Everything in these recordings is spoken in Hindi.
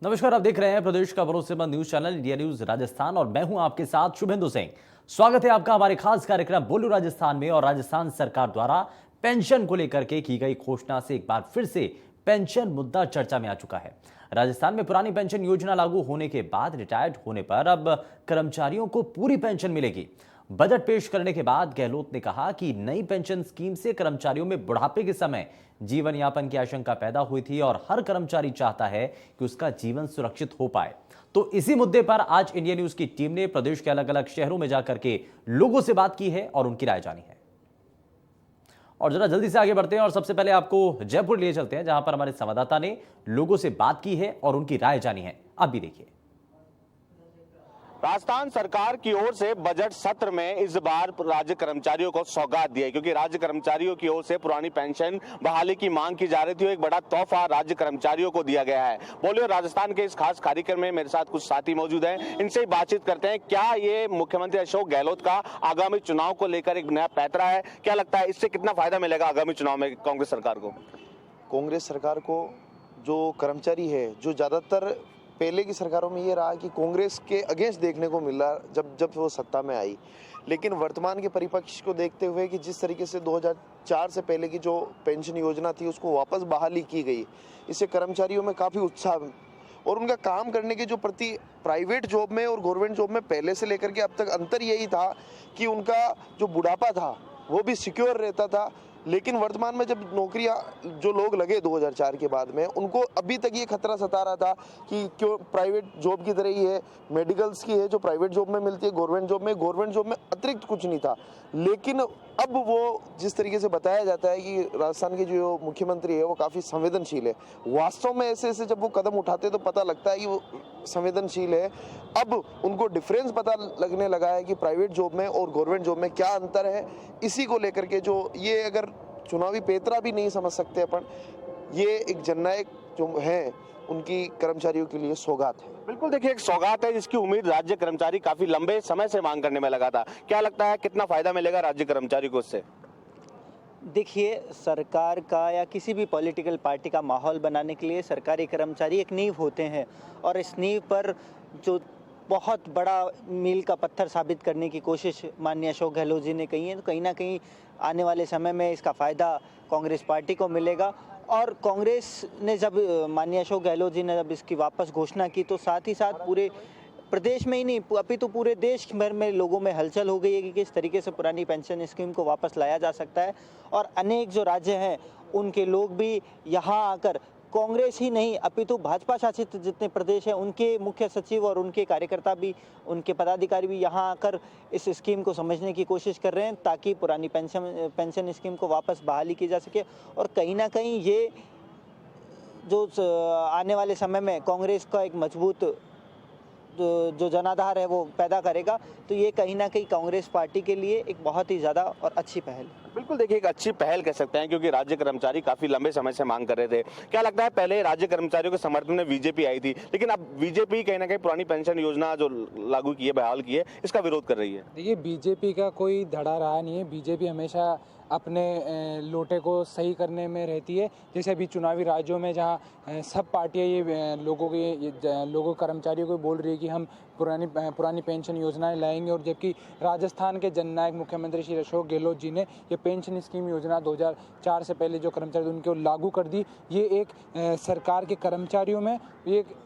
नमस्कार, आप देख रहे हैं प्रदेश का भरोसेमंद news channel India news Rajasthan और मैं हूं आपके साथ शुभेंदु सिंह। स्वागत है आपका हमारे खास कार्यक्रम बोलो राजस्थान में। और राजस्थान सरकार द्वारा पेंशन को लेकर के की गई घोषणा से एक बार फिर से पेंशन मुद्दा चर्चा में आ चुका है। राजस्थान में पुरानी पेंशन योजना लागू होने के बाद रिटायर्ड होने पर अब कर्मचारियों को पूरी पेंशन मिलेगी। बजट पेश करने के बाद गहलोत ने कहा कि नई पेंशन स्कीम से कर्मचारियों में बुढ़ापे के समय जीवन यापन की आशंका पैदा हुई थी और हर कर्मचारी चाहता है कि उसका जीवन सुरक्षित हो पाए। तो इसी मुद्दे पर आज इंडिया न्यूज की टीम ने प्रदेश के अलग अलग शहरों में जाकर के लोगों से बात की है और उनकी राय जानी है। और जरा जल्दी से आगे बढ़ते हैं और सबसे पहले आपको जयपुर लिए चलते हैं, जहां पर हमारे संवाददाता ने लोगों से बात की है और उनकी राय जानी है। आप भी देखिए। राजस्थान सरकार की ओर से बजट सत्र में इस बार राज्य कर्मचारियों को सौगात दी है, क्योंकि राज्य कर्मचारियों की ओर से पुरानी पेंशन बहाली की मांग की जा रही थी। एक बड़ा तोहफा राज्य कर्मचारियों को दिया गया है। बोलिए, राजस्थान के इस खास कार्यक्रम में मेरे साथ कुछ साथी मौजूद हैं, इनसे ही बातचीत करते हैं। क्या ये मुख्यमंत्री अशोक गहलोत का आगामी चुनाव को लेकर एक नया पैतरा है? क्या लगता है इससे कितना फायदा मिलेगा आगामी चुनाव में कांग्रेस सरकार को? कांग्रेस सरकार को जो कर्मचारी है, जो ज़्यादातर पहले की सरकारों में ये रहा कि कांग्रेस के अगेंस्ट देखने को मिला जब वो सत्ता में आई, लेकिन वर्तमान के परिप्रेक्ष्य को देखते हुए कि जिस तरीके से 2004 से पहले की जो पेंशन योजना थी उसको वापस बहाली की गई, इससे कर्मचारियों में काफ़ी उत्साह और उनका काम करने के जो प्रति प्राइवेट जॉब में और गवर्नमेंट जॉब में पहले से लेकर के अब तक अंतर यही था कि उनका जो बुढ़ापा था वो भी सिक्योर रहता था। लेकिन वर्तमान में जब नौकरियां जो लोग लगे 2004 के बाद में, उनको अभी तक ये खतरा सता रहा था कि क्यों प्राइवेट जॉब की तरह ही है, मेडिकल्स की है जो प्राइवेट जॉब में मिलती है, गवर्नमेंट जॉब में अतिरिक्त कुछ नहीं था। लेकिन अब वो जिस तरीके से बताया जाता है कि राजस्थान के जो मुख्यमंत्री है वो काफ़ी संवेदनशील है, वास्तव में ऐसे ऐसे जब वो कदम उठाते तो पता लगता है कि वो संवेदनशील है। अब उनको डिफरेंस पता लगने लगा है कि प्राइवेट जॉब में और गवर्नमेंट जॉब में क्या अंतर है। इसी को लेकर के जो ये अगर चुनावी पेतरा भी नहीं समझ सकते अपन, ये एक जननायक जो है उनकी कर्मचारियों के लिए सौगात है। बिल्कुल, देखिए, एक सौगात है जिसकी उम्मीद राज्य कर्मचारी काफी लंबे समय से मांग करने में लगा था। क्या लगता है कितना फायदा मिलेगा राज्य कर्मचारी को इससे? देखिए, सरकार का या किसी भी पॉलिटिकल पार्टी का माहौल बनाने के लिए सरकारी कर्मचारी एक नींव होते हैं और इस नींव पर जो बहुत बड़ा मील का पत्थर साबित करने की कोशिश माननीय अशोक गहलोत जी ने कही है, तो कहीं ना कहीं आने वाले समय में इसका फ़ायदा कांग्रेस पार्टी को मिलेगा। और कांग्रेस ने जब माननीय अशोक गहलोत जी ने जब इसकी वापस घोषणा की तो साथ ही साथ पूरे प्रदेश में ही नहीं, अभी तो पूरे देश भर में लोगों में हलचल हो गई है कि किस तरीके से पुरानी पेंशन स्कीम को वापस लाया जा सकता है। और अनेक जो राज्य हैं उनके लोग भी यहाँ आकर कांग्रेस ही नहीं अपितु भाजपा शासित जितने प्रदेश हैं उनके मुख्य सचिव और उनके कार्यकर्ता भी, उनके पदाधिकारी भी यहाँ आकर इस स्कीम को समझने की कोशिश कर रहे हैं ताकि पुरानी पेंशन स्कीम को वापस बहाली की जा सके। और कहीं ना कहीं ये जो आने वाले समय में कांग्रेस का एक मजबूत जो जनाधार है वो पैदा करेगा, तो ये कहीं ना कहीं कांग्रेस पार्टी के लिए एक बहुत ही ज़्यादा और अच्छी पहल। बिल्कुल, देखिए, एक अच्छी पहल कह सकते हैं क्योंकि राज्य कर्मचारी काफी लंबे समय से मांग कर रहे थे। क्या लगता है, पहले राज्य कर्मचारियों के समर्थन में बीजेपी आई थी, लेकिन अब बीजेपी कहीं ना कहीं पुरानी पेंशन योजना जो लागू की है, बहाल की है, इसका विरोध कर रही है? देखिए, बीजेपी का कोई धड़ा रहा नहीं है। बीजेपी हमेशा अपने लोटे को सही करने में रहती है। जैसे अभी चुनावी राज्यों में जहां सब पार्टियां ये लोगों कर्मचारियों को बोल रही है कि हम पुरानी पेंशन योजनाएं लाएंगे, और जबकि राजस्थान के जननायक मुख्यमंत्री श्री अशोक गहलोत जी ने ये पेंशन स्कीम योजना 2004 से पहले जो कर्मचारी उनको लागू कर दी। ये एक सरकार के कर्मचारियों में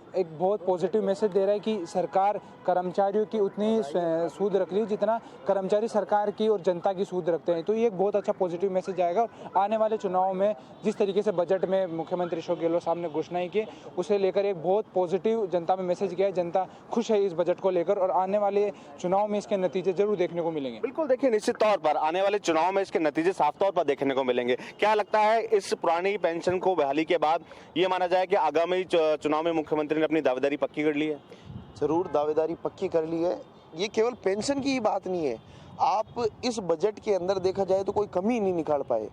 एक बहुत पॉजिटिव मैसेज दे रहा है कि सरकार कर्मचारियों की उतनी सूद रख रही है जितना कर्मचारी सरकार की और जनता की सूद रखते हैं। तो ये एक बहुत अच्छा पॉजिटिव मैसेज आएगा। आने वाले चुनाव में जिस तरीके से बजट में मुख्यमंत्री अशोक गहलोत साहब ने घोषणाएं की, उसे लेकर एक बहुत पॉजिटिव जनता में मैसेज गया है। जनता खुश है इस बजट को लेकर और आने वाले चुनाव में इसके नतीजे जरूर देखने को मिलेंगे। बिल्कुल, देखिए, निश्चित तौर पर आने वाले चुनाव में इसके नतीजे साफ तौर पर देखने को मिलेंगे। क्या लगता है, इस पुरानी पेंशन को बहाली के बाद ये माना जाए कि आगामी चुनाव में मुख्यमंत्री ने अपनी दावेदारी पक्की कर ली है? जरूर दावेदारी पक्की कर ली है। ये केवल पेंशन की ही बात नहीं है, आप इस बजट के अंदर देखा जाए तो कोई कमी नहीं निकाल पाए।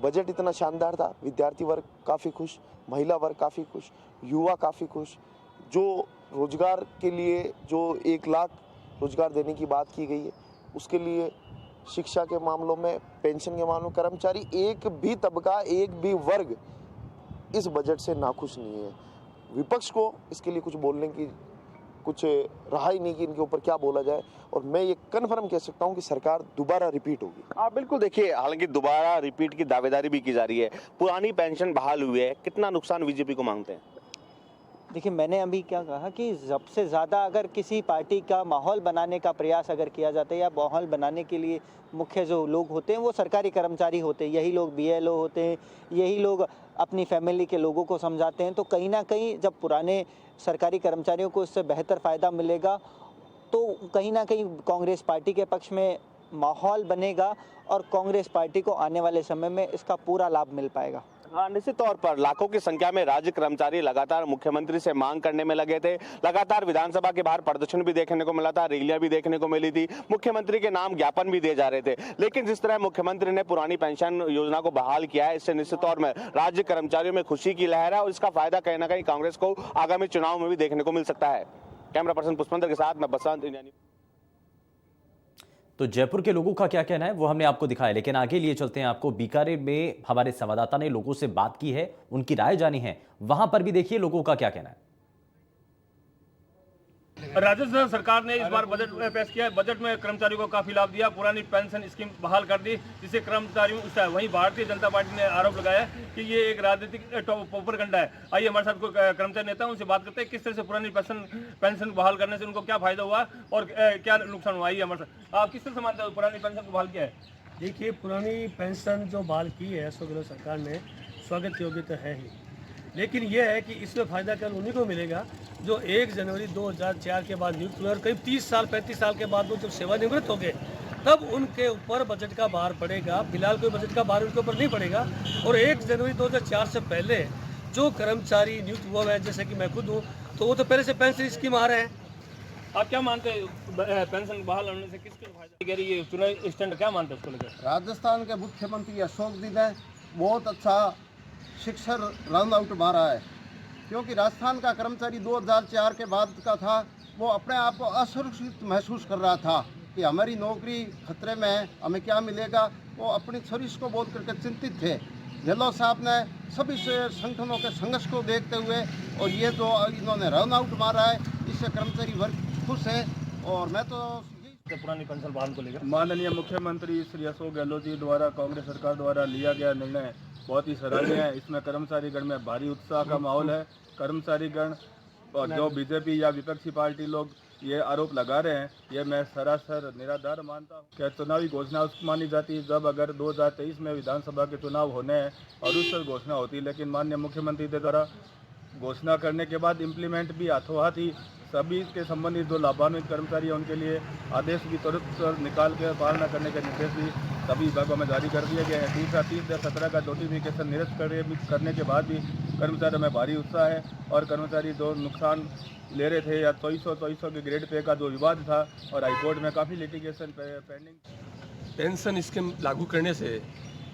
बजट इतना शानदार था, विद्यार्थी वर्ग काफ़ी खुश, महिला वर्ग काफ़ी खुश, युवा काफ़ी खुश। जो रोजगार के लिए जो 1 लाख रोजगार देने की बात की गई है, उसके लिए शिक्षा के मामलों में, पेंशन के मामलों में कर्मचारी एक भी तबका, एक भी वर्ग इस बजट से नाखुश नहीं है। विपक्ष को इसके लिए कुछ बोलने की कुछ रहा ही नहीं कि इनके ऊपर क्या बोला जाए, और मैं ये कन्फर्म कह सकता हूँ कि सरकार दोबारा रिपीट होगी। आप बिल्कुल देखिए, हालांकि दोबारा रिपीट की दावेदारी भी की जा रही है, पुरानी पेंशन बहाल हुई है, कितना नुकसान बीजेपी को मांगते हैं? देखिए, मैंने अभी क्या कहा कि सबसे ज़्यादा अगर किसी पार्टी का माहौल बनाने का प्रयास अगर किया जाता है या माहौल बनाने के लिए मुख्य जो लोग होते हैं वो सरकारी कर्मचारी होते हैं, यही लोग बीएलओ होते हैं, यही लोग अपनी फैमिली के लोगों को समझाते हैं। तो कहीं ना कहीं जब पुराने सरकारी कर्मचारियों को इससे बेहतर फ़ायदा मिलेगा तो कहीं ना कहीं कांग्रेस पार्टी के पक्ष में माहौल बनेगा और कांग्रेस पार्टी को आने वाले समय में इसका पूरा लाभ मिल पाएगा। हाँ, निश्चित तौर पर लाखों की संख्या में राज्य कर्मचारी लगातार मुख्यमंत्री से मांग करने में लगे थे। लगातार विधानसभा के बाहर प्रदर्शन भी देखने को मिला था, रैलियां भी देखने को मिली थी, मुख्यमंत्री के नाम ज्ञापन भी दिए जा रहे थे। लेकिन जिस तरह मुख्यमंत्री ने पुरानी पेंशन योजना को बहाल किया है, इससे निश्चित तौर में राज्य कर्मचारियों में खुशी की लहर है और इसका फायदा कहीं ना कहीं कांग्रेस को आगामी चुनाव में भी देखने को मिल सकता है। कैमरा पर्सन पुष्पेंद्र के साथ मैं बसंत, इंडिया न्यूज़। तो जयपुर के लोगों का क्या कहना है वो हमने आपको दिखाया, लेकिन आगे लिए चलते हैं। आपको बीकानेर में हमारे संवाददाता ने लोगों से बात की है, उनकी राय जानी है, वहां पर भी देखिए लोगों का क्या कहना है। राजस्थान सरकार ने इस बार बजट पेश किया है। बजट में कर्मचारियों को काफी लाभ दिया, पुरानी पेंशन स्कीम बहाल कर दी, जिससे कर्मचारियों वहीं भारतीय जनता पार्टी ने आरोप लगाया कि ये एक राजनीतिक प्रोपेगेंडा है। आइए हमारे साथ कोई कर्मचारी नेता उनसे बात करते हैं, किस तरह से पुरानी पेंशन बहाल करने से उनको क्या फायदा हुआ और क्या नुकसान हुआ। आइए हमारे साथ, आप किस तरह से मानते हो पुरानी पेंशन को बहाल किया है? देखिए, पुरानी पेंशन जो बहाल की है अशोक गहलोत सरकार ने, स्वागत योग्य तो है ही, लेकिन यह है कि इसमें फ़ायदा केवल उन्हीं को मिलेगा जो 1 जनवरी 2004 के बाद नियुक्त हुए और करीब 30 साल 35 साल के बाद वो जब सेवानिवृत्त हो गए तब उनके ऊपर बजट का भार पड़ेगा। फिलहाल कोई बजट का भार उनके ऊपर नहीं पड़ेगा। और 1 जनवरी 2004 से पहले जो कर्मचारी नियुक्त हुआ है, जैसे कि मैं खुद हूँ, तो वो तो पहले से पेंशन स्कीम आ रहे हैं। आप क्या मानते हैं पेंशन बहाल होने से किसको फायदा? कह रही है चुनावी स्टैंड क्या मानते हैं उसको लेकर? राजस्थान के मुख्यमंत्री अशोक जी ने बहुत अच्छा शिक्षण राउंड आउट मारा है, क्योंकि राजस्थान का कर्मचारी 2004 के बाद का था, वो अपने आप को असुरक्षित महसूस कर रहा था कि हमारी नौकरी खतरे में है, हमें क्या मिलेगा। वो अपनी सर्विस को बोध करके चिंतित थे। गहलोत साहब ने सभी संगठनों के संघर्ष को देखते हुए और ये जो इन्होंने राउंड आउट मारा है, इससे कर्मचारी वर्ग खुश है। और मैं तो पुरानी पेंशन बहाल को लेकर माननीय मुख्यमंत्री श्री अशोक गहलोत जी द्वारा कांग्रेस सरकार द्वारा लिया गया निर्णय बहुत ही सराहनीय है। इसमें कर्मचारीगण में भारी उत्साह का माहौल है। कर्मचारीगण और जो बीजेपी या विपक्षी पार्टी लोग ये आरोप लगा रहे हैं, ये मैं सरासर निराधार मानता हूँ। क्या चुनावी घोषणा उसको मानी जाती है जब अगर 2023 में विधानसभा के चुनाव होने हैं और उस पर घोषणा होती है, लेकिन माननीय मुख्यमंत्री के द्वारा घोषणा करने के बाद इम्प्लीमेंट भी हाथों हाथ ही सभी के संबंधित जो लाभान्वित कर्मचारी हैं उनके लिए आदेश भी तुरंत निकाल के पालना करने के निर्देश भी सभी विभागों में जारी कर दिए गए हैं। दूसरा 30/17 का नोटिफिकेशन निरस्त करने के बाद भी कर्मचारियों में भारी उत्साह है और कर्मचारी जो नुकसान ले रहे थे या 2400 के ग्रेड पे का जो विवाद था और हाईकोर्ट में काफ़ी लिटिगेशन पेंडिंग। पेंशन स्कीम लागू करने से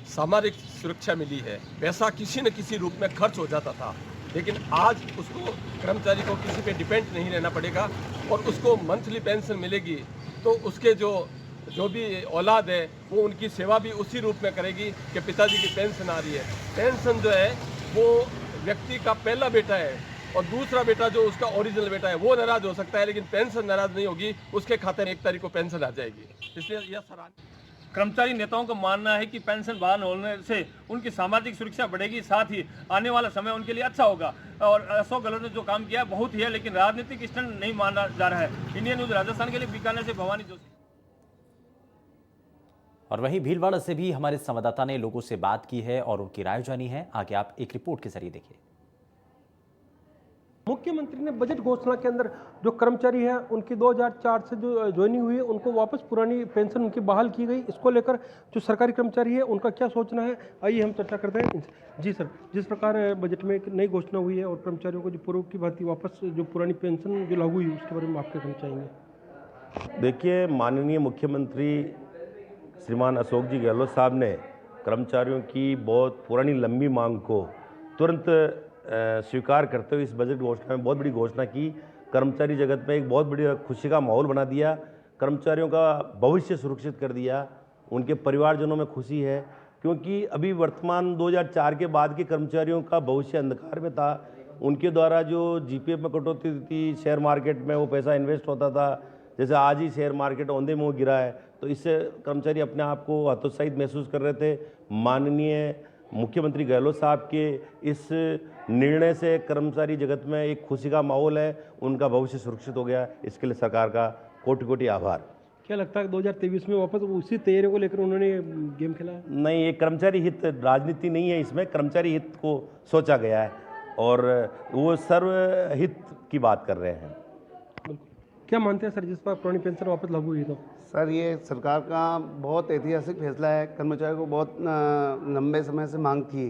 सामाजिक सुरक्षा मिली है। पैसा किसी न किसी रूप में खर्च हो जाता था, लेकिन आज उसको कर्मचारी को किसी पे डिपेंड नहीं रहना पड़ेगा और उसको मंथली पेंशन मिलेगी। तो उसके जो भी औलाद है वो उनकी सेवा भी उसी रूप में करेगी कि पिताजी की पेंशन आ रही है। पेंशन जो है वो व्यक्ति का पहला बेटा है और दूसरा बेटा जो उसका ओरिजिनल बेटा है वो नाराज हो सकता है, लेकिन पेंशन नाराज नहीं होगी, उसके खाते में 1 तारीख को पेंशन आ जाएगी। इसलिए यह सराहनीय। कर्मचारी नेताओं का मानना है कि पेंशन बहाल होने से उनकी सामाजिक सुरक्षा बढ़ेगी, साथ ही आने वाला समय उनके लिए अच्छा होगा। और अशोक गहलोत ने जो काम किया बहुत ही है, लेकिन राजनीतिक स्टैंड नहीं माना जा रहा है। इंडिया न्यूज़ राजस्थान के लिए बीकानेर से भवानी जोशी। और वहीं भीलवाड़ा से भी हमारे संवाददाता ने लोगों से बात की है और उनकी राय जानी है। आगे आप एक रिपोर्ट के जरिए देखिए। मुख्यमंत्री ने बजट घोषणा के अंदर जो कर्मचारी हैं उनकी 2004 से जो ज्वाइनिंग हुई है उनको वापस पुरानी पेंशन उनकी बहाल की गई। इसको लेकर जो सरकारी कर्मचारी है उनका क्या सोचना है, आइए हम चर्चा करते हैं इनसे। जी सर, जिस प्रकार बजट में एक नई घोषणा हुई है और कर्मचारियों को जो पूर्व की भांति वापस जो पुरानी पेंशन जो लागू हुई उसके बारे में आप क्या कहना चाहेंगे? देखिए, माननीय मुख्यमंत्री श्रीमान अशोक जी गहलोत साहब ने कर्मचारियों की बहुत पुरानी लंबी मांग को तुरंत स्वीकार करते हुए इस बजट घोषणा में बहुत बड़ी घोषणा की। कर्मचारी जगत में एक बहुत बड़ी खुशी का माहौल बना दिया, कर्मचारियों का भविष्य सुरक्षित कर दिया, उनके परिवारजनों में खुशी है, क्योंकि अभी वर्तमान 2004 के बाद के कर्मचारियों का भविष्य अंधकार में था। उनके द्वारा जो जीपीएफ में कटौती थी, शेयर मार्केट में वो पैसा इन्वेस्ट होता था, जैसे आज ही शेयर मार्केट औंधे मुँह गिरा है, तो इससे कर्मचारी अपने आप को हतोत्साहित महसूस कर रहे थे। माननीय मुख्यमंत्री गहलोत साहब के इस निर्णय से कर्मचारी जगत में एक खुशी का माहौल है, उनका भविष्य सुरक्षित हो गया। इसके लिए सरकार का कोटि कोटि आभार। क्या लगता है 2023 में वापस उसी तैयारी को लेकर उन्होंने गेम खेला है? नहीं, ये कर्मचारी हित राजनीति नहीं है, इसमें कर्मचारी हित को सोचा गया है और वो सर्वहित की बात कर रहे हैं। क्या मानते हैं सर जिस पर पुरानी पेंशन वापस लागू हुई? तो सर ये सरकार का बहुत ऐतिहासिक फैसला है। कर्मचारियों को बहुत लंबे समय से मांग थी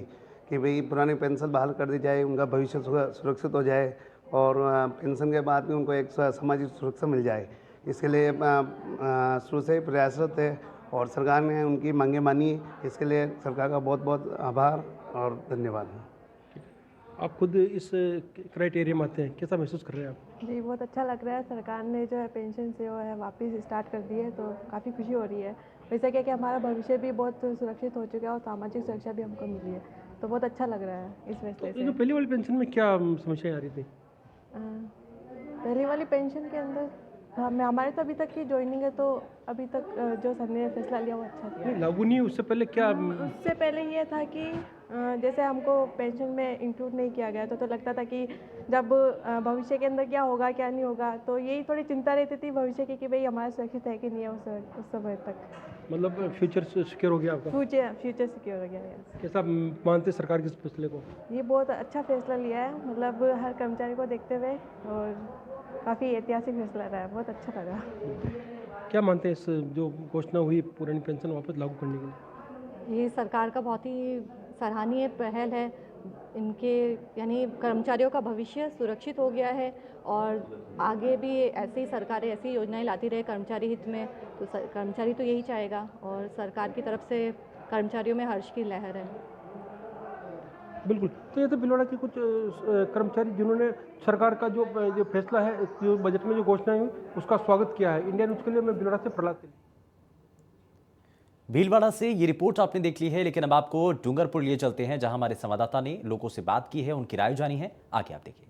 कि भाई पुरानी पेंशन बहाल कर दी जाए, उनका भविष्य सुरक्षित हो जाए और पेंशन के बाद भी उनको एक सामाजिक सुरक्षा मिल जाए। इसके लिए शुरू से ही प्रयासरत है और सरकार ने उनकी मांगें मानी। इसके लिए सरकार का बहुत बहुत आभार और धन्यवाद। आप खुद इस क्राइटेरिया में आते हैं, कैसा महसूस कर रहे हैं आप? जी बहुत अच्छा लग रहा है। सरकार ने जो है पेंशन से वो है वापस स्टार्ट कर दी है, तो काफ़ी खुशी हो रही है। वैसे क्या कि हमारा भविष्य भी बहुत सुरक्षित हो चुका है और सामाजिक सुरक्षा भी हमको मिली है, तो बहुत अच्छा लग रहा है इस फैसले से। जो पहली वाली पेंशन में क्या समस्याएं आ रही थी? पहली वाली पेंशन के अंदर हमारे तो अभी तक की ज्वाइनिंग है, तो अभी तक जो सर ने फैसला लिया वो अच्छा था। लागू नहीं, उससे पहले क्या? उससे पहले ये था कि जैसे हमको पेंशन में इंक्लूड नहीं किया गया तो लगता था कि जब भविष्य के अंदर क्या होगा क्या नहीं होगा, तो यही थोड़ी चिंता रहती थी भविष्य की कि भाई हमारा सुरक्षित है कि नहीं है उस समय तक। मतलब फ्यूचर सिक्योर हो गया आपका? फ्यूचर सिक्योर हो गया। कैसा मानते सरकार के इस फैसले को? ये बहुत अच्छा फैसला लिया है, मतलब हर कर्मचारी को देखते हुए, और काफ़ी ऐतिहासिक फैसला रहा है, बहुत अच्छा लगा। क्या मानते हैं इस जो घोषणा हुई पुरानी पेंशन वापस लागू करने के लिए? ये सरकार का बहुत ही सराहनीय पहल है। इनके यानी कर्मचारियों का भविष्य सुरक्षित हो गया है और आगे भी ऐसी सरकारें ऐसी योजनाएं लाती रहे कर्मचारी हित में, तो कर्मचारी तो यही चाहेगा और सरकार की तरफ से कर्मचारियों में हर्ष की लहर है। बिल्कुल। तो ये तो भिलवाड़ा के कुछ कर्मचारी जिन्होंने सरकार का जो फैसला है, जो बजट में जो घोषणाएं हुई उसका स्वागत किया है। इंडिया न्यूज़ के लिए मैं भिलवाड़ा से प्रहलाद। भीलवाड़ा से ये रिपोर्ट आपने देख ली है, लेकिन अब आपको डूंगरपुर लिए चलते हैं, जहां हमारे संवाददाता ने लोगों से बात की है, उनकी राय जानी है। आगे आप देखिए।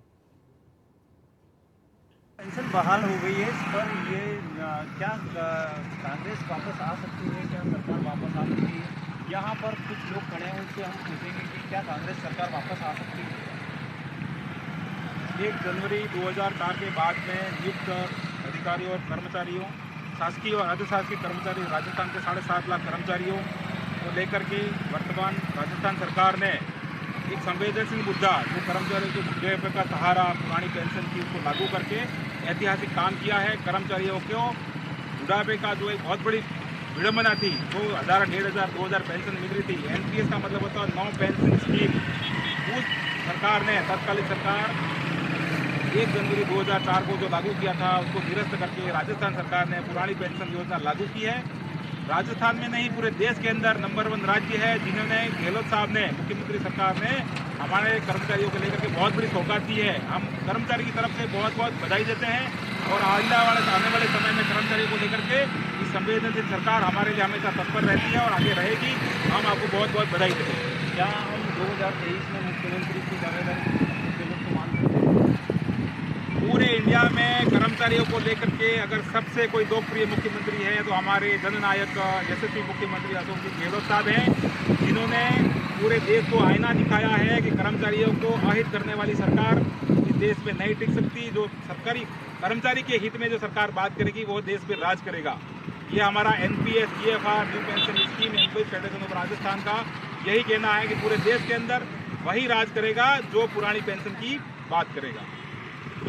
पेंशन बहाल हो गई है, इस पर ये क्या कांग्रेस वापस आ सकती है, क्या सरकार वापस आ सकती है? यहाँ पर कुछ लोग खड़े हैं, उनसे हम पूछेंगे कि क्या कांग्रेस सरकार वापस आ सकती है? 1 जनवरी 2004 के बाद में नियुक्त अधिकारियों और कर्मचारियों, शासकीय और अर्धशासकीय कर्मचारी, राजस्थान के 7.5 लाख कर्मचारियों को लेकर के वर्तमान राजस्थान सरकार ने एक संवेदनशील मुद्दा जो कर्मचारियों के बुढ़ापे का सहारा पुरानी पेंशन की उसको लागू करके ऐतिहासिक काम किया है। कर्मचारियों को बुढ़ापे का जो एक बहुत बड़ी विडम्बना थी, तो 1000, 1500, 2000 पेंशन मिल रही थी। एनपीएस का मतलब होता है नो पेंशन स्कीम। उस सरकार ने, तत्कालीन सरकार 1 जनवरी 2004 को जो लागू किया था उसको निरस्त करके राजस्थान सरकार ने पुरानी पेंशन योजना लागू की है। राजस्थान में नहीं पूरे देश के अंदर नंबर 1 राज्य है जिन्होंने, गहलोत साहब ने, मुख्यमंत्री सरकार ने हमारे कर्मचारियों को लेकर के बहुत बड़ी सौगात दी है। हम कर्मचारी की तरफ से बहुत बहुत बधाई देते हैं और आने वाले समय में कर्मचारियों को लेकर के इस संवेदनशील सरकार हमारे लिए हमेशा तत्पर रहती है और आगे रहेगी। हम आपको बहुत बहुत बधाई देते हैं। क्या हम 2023 में मुख्यमंत्री की दावेदारी को मानते हैं? पूरे इंडिया में कर्मचारियों को लेकर के अगर सबसे कोई लोकप्रिय मुख्यमंत्री है तो हमारे जननायक यशस्वी मुख्यमंत्री अशोक जी गहलोत साहब हैं, जिन्होंने पूरे देश को आईना दिखाया है कि कर्मचारियों को अहित करने वाली सरकार इस देश में नहीं टिक सकती। जो सरकारी कर्मचारी के हित में जो सरकार बात करेगी वो देश पे राज करेगा। ये हमारा NPS, EFR, new pension scheme, employees federation of Rajasthan का यही कहना है कि पूरे देश के अंदर वही राज करेगा जो पुरानी पेंशन की बात करेगा।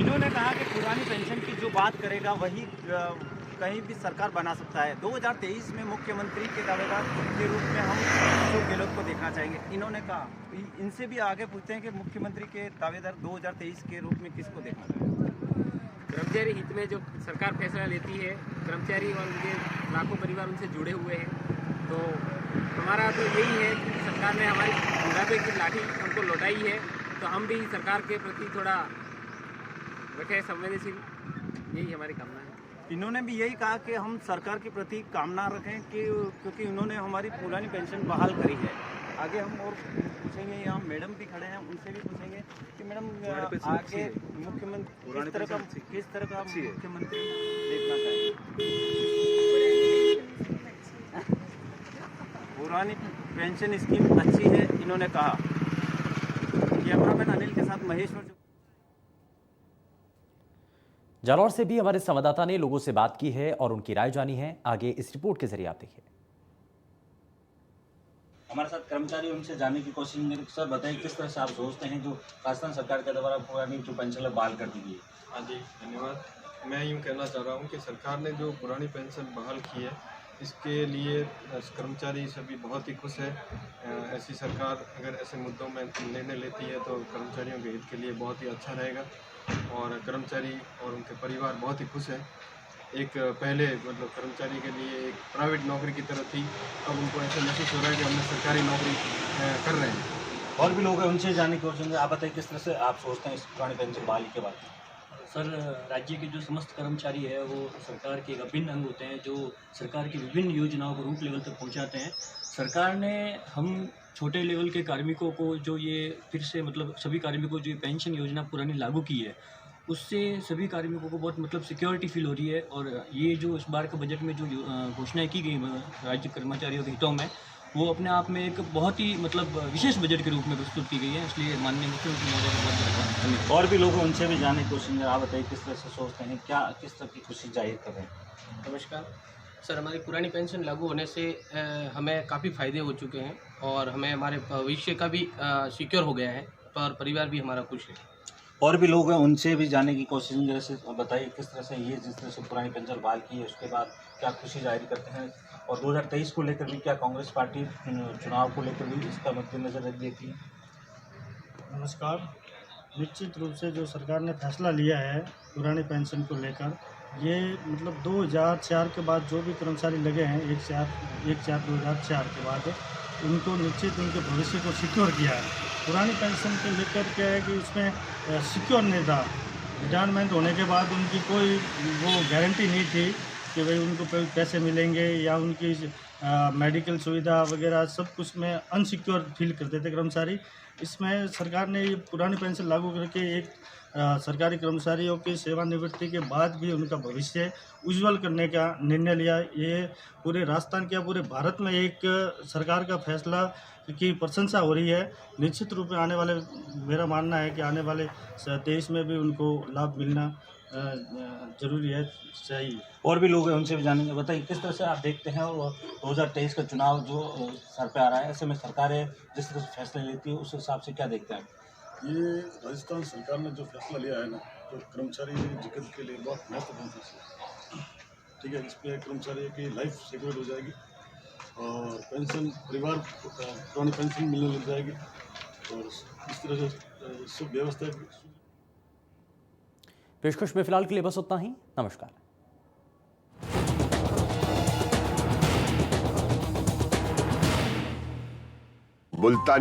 इन्होंने कहा कि पुरानी पेंशन की जो बात करेगा वही कहीं भी सरकार बना सकता है। 2023 में मुख्यमंत्री के दावेदार के रूप में हम अशोक गहलोत को देखना चाहेंगे, इन्होंने कहा। इनसे भी आगे पूछते हैं कि मुख्यमंत्री के दावेदार 2023 के रूप में किसको देखना चाहेंगे? कर्मचारी हित में जो सरकार फैसला लेती है, कर्मचारी और उनके लाखों परिवार उनसे जुड़े हुए हैं, तो हमारा तो यही है कि सरकार ने हमारी बुढ़ापे की लाठी उनको लौटाई है, तो हम भी सरकार के प्रति थोड़ा रखें संवेदनशील, यही हमारी कामना है। इन्होंने भी यही कहा कि हम सरकार के प्रति कामना रखें कि क्योंकि उन्होंने हमारी पुरानी पेंशन बहाल करी है। आगे हम और पूछेंगे, यहाँ मैडम भी खड़े हैं, उनसे भी पूछेंगे कि मैडम आगे मुख्यमंत्री किस तरह का मुख्यमंत्री देखना चाहिए। पुरानी पेंशन स्कीम अच्छी है, इन्होंने कहा। कैमरामैन अनिल के साथ महेश्वर। जालौर से भी हमारे संवाददाता ने लोगों से बात की है और उनकी राय जानी है। आगे इस रिपोर्ट के जरिए आप देखिए। हमारे साथ कर्मचारी उनसे जानने की कोशिश में। सर बताइए, किस तरह से आप सोचते हैं जो राजस्थान सरकार के द्वारा पुरानी जो पेंशन बहाल कर दी गई है? हाँ जी, धन्यवाद। मैं यूँ कहना चाह रहा हूँ कि सरकार ने जो पुरानी पेंशन बहाल की है, इसके लिए कर्मचारी सभी बहुत ही खुश है। ऐसी सरकार अगर ऐसे मुद्दों में निर्णय लेती है तो कर्मचारियों के हित के लिए बहुत ही अच्छा रहेगा और कर्मचारी और उनके परिवार बहुत ही खुश है। एक पहले मतलब कर्मचारी के लिए एक प्राइवेट नौकरी की तरह थी, अब उनको ऐसा महसूस हो रहा है कि हमने सरकारी नौकरी कर रहे हैं। और भी लोग हैं, उनसे जानने की कोशिश। आप बताइए, किस तरह से आप सोचते हैं इस पुरानी पेंशन बहाली के बारे में? सर, राज्य के जो समस्त कर्मचारी है वो सरकार के एक अभिन्न अंग होते हैं जो सरकार की विभिन्न योजनाओं को रूट लेवल तक पहुंचाते हैं। सरकार ने हम छोटे लेवल के कार्मिकों को जो ये फिर से मतलब सभी कार्मिकों को जो पेंशन योजना पुरानी लागू की है, उससे सभी कार्मिकों को बहुत मतलब सिक्योरिटी फील हो रही है। और ये जो इस बार के बजट में जो घोषणाएँ की गई राज्य कर्मचारियों के हितों में, वो अपने आप में एक बहुत ही मतलब विशेष बजट के रूप में प्रस्तुत की गई है। इसलिए माननीय मुख्यमंत्री महोदय का बहुत बहुत धन्यवाद। और भी लोग हैं, उनसे भी जानने की कोशिश। आप बताइए, किस तरह से सोचते हैं, क्या किस तरह की खुशी जाहिर कर रहे हैं? नमस्कार सर, हमारी पुरानी पेंशन लागू होने से हमें काफ़ी फ़ायदे हो चुके हैं और हमें हमारे भविष्य का भी सिक्योर हो गया है और परिवार भी हमारा खुश है। और भी लोग हैं, उनसे भी जानने की कोशिश। जैसे बताइए, किस तरह से ये जिस तरह से पुरानी पेंशन बहाल की है उसके बाद क्या खुशी जाहिर करते हैं और 2023 को लेकर भी क्या कांग्रेस पार्टी चुनाव को लेकर भी इसका मद्देनजर रख देती है? नमस्कार। निश्चित रूप से जो सरकार ने फैसला लिया है पुरानी पेंशन को लेकर, ये मतलब 2004 के बाद जो भी कर्मचारी लगे हैं 1/4/2004 के बाद, उनको निश्चित उनके भविष्य को सिक्योर किया है। पुरानी पेंशन को लेकर क्या है कि उसमें सिक्योर नहीं था। रिटायरमेंट होने के बाद उनकी कोई वो गारंटी नहीं थी कि भाई उनको पैसे मिलेंगे या उनकी मेडिकल सुविधा वगैरह सब कुछ में अनसिक्योर फील करते थे कर्मचारी। इसमें सरकार ने ये पुरानी पेंशन लागू करके एक सरकारी कर्मचारियों की सेवानिवृत्ति के बाद भी उनका भविष्य उज्जवल करने का निर्णय लिया। ये पूरे राजस्थान क्या पूरे भारत में एक सरकार का फैसला की प्रशंसा हो रही है। निश्चित रूप में आने वाले, मेरा मानना है कि आने वाले 23 में भी उनको लाभ मिलना जरूरी है, चाहिए। और भी लोग हैं, उनसे भी जानेंगे। बताइए, किस तरह से आप देखते हैं और 2023 का चुनाव जो सर पे आ रहा है, ऐसे में सरकारें जिस तरह से फैसले लेती है उस हिसाब से क्या देखते हैं? ये राजस्थान सरकार ने जो फैसला लिया है ना, तो कर्मचारी जगत के लिए बहुत महत्वपूर्ण फैसला है। ठीक है, इस पर कर्मचारी की लाइफ सिक्योर हो जाएगी और पेंशन परिवार पुरानी पेंशन मिलने लग जाएगी और इस तरह से सब व्यवस्था। पेशकश में फिलहाल के लिए बस उतना ही। नमस्कार। मुल्तानी